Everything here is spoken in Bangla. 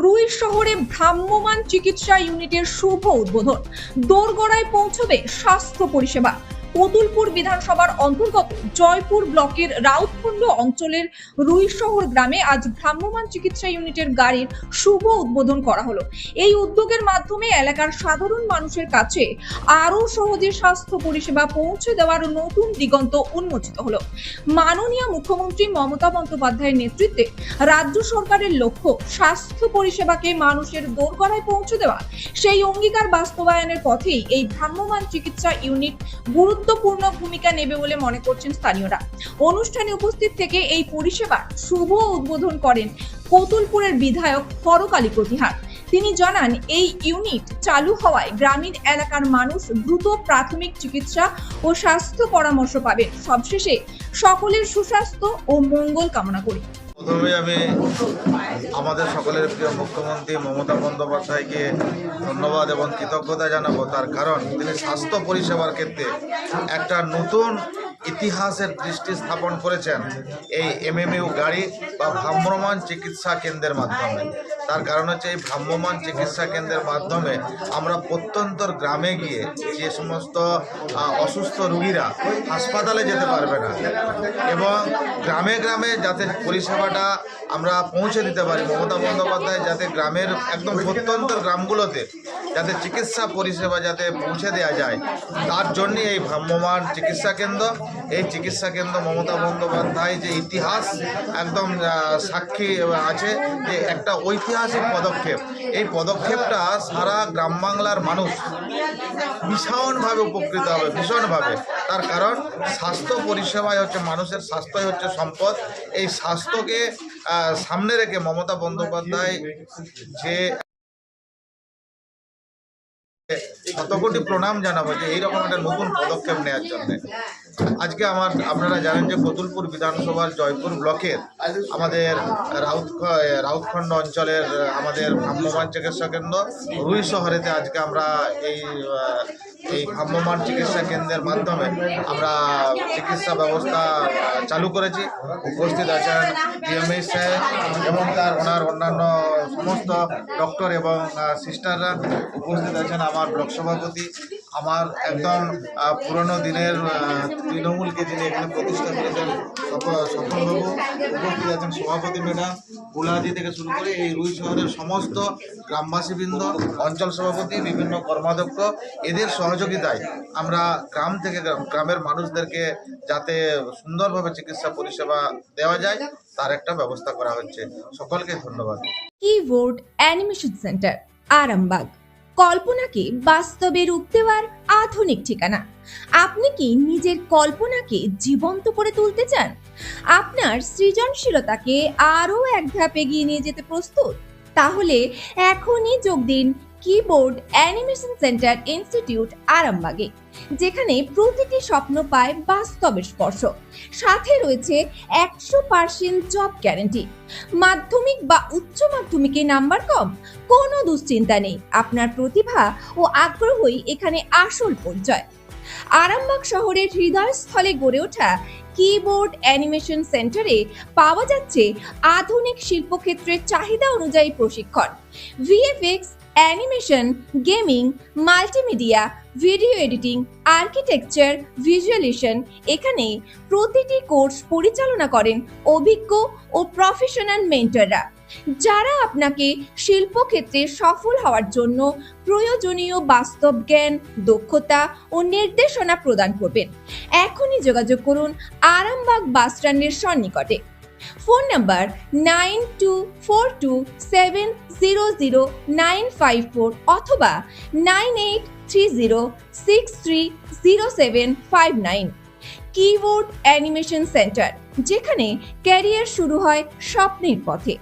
রুই শহরে ভ্রাম্যমাণ চিকিৎসা ইউনিটের শুভ উদ্বোধন। দোরগোড়ায় পৌঁছবে স্বাস্থ্য পরিষেবা। কতুলপুর বিধানসভার অন্তর্গত জয়পুর ব্লকের রাউতখন্ড অঞ্চলের রুইশহর গ্রামে আজ ভ্রাম্যমাণ চিকিৎসা ইউনিটের গাড়ির শুভ উদ্বোধন করা হলো। এই উদ্যোগের মাধ্যমে এলাকার সাধারণ মানুষের কাছে আরো সহজে স্বাস্থ্য পরিষেবা পৌঁছে দেওয়ার নতুন দিগন্ত উন্মোচিত হলো। মাননীয় মুখ্যমন্ত্রী মমতা বন্দ্যোপাধ্যায়ের নেতৃত্বে রাজ্য সরকারের লক্ষ্য স্বাস্থ্য পরিষেবাকে মানুষের দোরগোড়ায় পৌঁছে দেওয়া। সেই অঙ্গীকার বাস্তবায়নের পথেই এই ভ্রাম্যমাণ চিকিৎসা ইউনিট গুরুত্বপূর্ণ ভূমিকা নেবে বলে মনে করছেন স্থানীয়রা। অনুষ্ঠানে উপস্থিত থেকে এই পরিষেবার শুভ উদ্বোধন করেন কতুলপুরের বিধায়ক পরকালী প্রতিহার। তিনি জানান, এই ইউনিট চালু হওয়ায় গ্রামীণ এলাকার মানুষ দ্রুত প্রাথমিক চিকিৎসা ও স্বাস্থ্য পরামর্শ পাবেন। সবশেষে সকলের সুস্বাস্থ্য ও মঙ্গল কামনা করি। প্রথমে আমি আমাদের সকলের প্রিয় মুখ্যমন্ত্রী মমতা বন্দ্যোপাধ্যায়কে ধন্যবাদ এবং কৃতজ্ঞতা জানাবো। তার কারণ তিনি স্বাস্থ্য পরিষেবার ক্ষেত্রে একটা নতুন ইতিহাসের দৃষ্টি স্থাপন করেছেন এই এমএমইউ গাড়ি বা ভ্রাম্যমাণ চিকিৎসা কেন্দ্রের মাধ্যমে। তার কারণ হচ্ছে এই ভ্রাম্যমাণ চিকিৎসা কেন্দ্রের মাধ্যমে আমরা প্রত্যন্তর গ্রামে গিয়ে যে সমস্ত অসুস্থ রোগীরা হাসপাতালে যেতে পারবে না এবং গ্রামে গ্রামে যাতে পরিষেবাটা আমরা পৌঁছে দিতে পারি, মমতা বন্দ্যোপাধ্যায় যাতে গ্রামের একদম প্রত্যন্তর গ্রামগুলোতে যাতে চিকিৎসা পরিষেবা যাতে পৌঁছে দেওয়া যায়, তার জন্যই এই ভ্রাম্যমাণ চিকিৎসা কেন্দ্র। এই চিকিৎসা কেন্দ্র মমতা বন্দ্যোপাধ্যায় যে ইতিহাস একদম সাক্ষী আছে যে একটা ঐতিহাসিক পদক্ষেপ। এই পদক্ষেপটা সারা গ্রাম বাংলার মানুষ ভীষণভাবে উপকৃত হবে, ভীষণভাবে। তার কারণ স্বাস্থ্য পরিষেবাই হচ্ছে মানুষের, স্বাস্থ্যই হচ্ছে সম্পদ। এই স্বাস্থ্যকে সামনে রেখে মমতা বন্দ্যোপাধ্যায় যে শত কোটি প্রণাম জানাবো যে এইরকম একটা নতুন পদক্ষেপ নেওয়ার জন্য। আজকে আপনারা জানেন যে কতুলপুর বিধানসভার জয়পুর ব্লকের আমাদের রাউতখন্ড অঞ্চলের আমাদের ভ্রাম্যমাণ চিকিৎসা কেন্দ্র রুই শহরেতে আজকে আমরা এই ভ্রাম্যমাণ চিকিৎসা কেন্দ্রের মাধ্যমে আমরা চিকিৎসা ব্যবস্থা চালু করেছি। উপস্থিত আছেন ডিএমএইচ সাহেব এবং ওনার অন্যান্য সমস্ত ডক্টর এবং সিস্টাররা। উপস্থিত আছেন আমার ব্লক সভাপতি, আমার একদম পুরনো দিনের তৃণমূলকে যিনি এখানে প্রতিষ্ঠা করেছেন স্বপনবাবু। উপস্থিত আছেন সভাপতি ম্যাডাম, বুলাহাজি থেকে শুরু করে এই রুই শহরের সমস্ত গ্রামবাসীবৃন্দ, অঞ্চল সভাপতি, বিভিন্ন কর্মাধ্যক্ষ। এদের সহযোগিতায় আমরা গ্রাম থেকে গ্রামের মানুষদেরকে যাতে সুন্দরভাবে চিকিৎসা পরিষেবা দেওয়া যায় তার একটা ব্যবস্থা করা হচ্ছে। সকলকে ধন্যবাদ। Keyboard animation centre, Arambagh. কল্পনাকে বাস্তবে রূপ দেওয়ার আধুনিক ঠিকানা। আপনি কি নিজের কল্পনাকে জীবন্ত করে তুলতে চান? আপনার সৃজনশীলতাকে আরো এক ধাপ এগিয়ে নিয়ে যেতে প্রস্তুত? তাহলে এখনই যোগ দিন কিবোর্ড অ্যানিমেশন সেন্টার ইনস্টিটিউট, আরামবাগে, যেখানে প্রতিটি স্বপ্ন পায় বাস্তবের স্পর্শ। সাথে রয়েছে 100% জব গ্যারান্টি। মাধ্যমিক বা উচ্চ মাধ্যমিকে নাম্বার কম? কোনো দুশ্চিন্তা নেই। আপনার প্রতিভা ও আগ্রহই এখানে আসল পরিচয়। আরামবাগ শহরের হৃদয়স্থলে গড়ে ওঠা কিবোর্ড অ্যানিমেশন সেন্টারে পাওয়া যাচ্ছে আধুনিক শিল্পক্ষেত্রের চাহিদা অনুযায়ী প্রশিক্ষণ, VFX, animation, gaming, multimedia, video editing, architecture, visualisation. এখানে প্রতিটি কোর্স পরিচালনা করেন অভিজ্ঞ ও প্রফেশনাল মেন্টররা, যারা আপনাকে শিল্পক্ষেত্রে সফল হওয়ার জন্য প্রয়োজনীয় বাস্তব জ্ঞান, দক্ষতা ও নির্দেশনা প্রদান করবেন। এখনই যোগাযোগ করুন আরামবাগ বাস স্ট্যান্ডের সন্নিকটে। ফোন নাম্বার 9242700954 অথবা 9830630759। কিবোর্ড অ্যানিমেশন সেন্টার, যেখানে ক্যারিয়ার শুরু হয় স্বপ্নের পথে।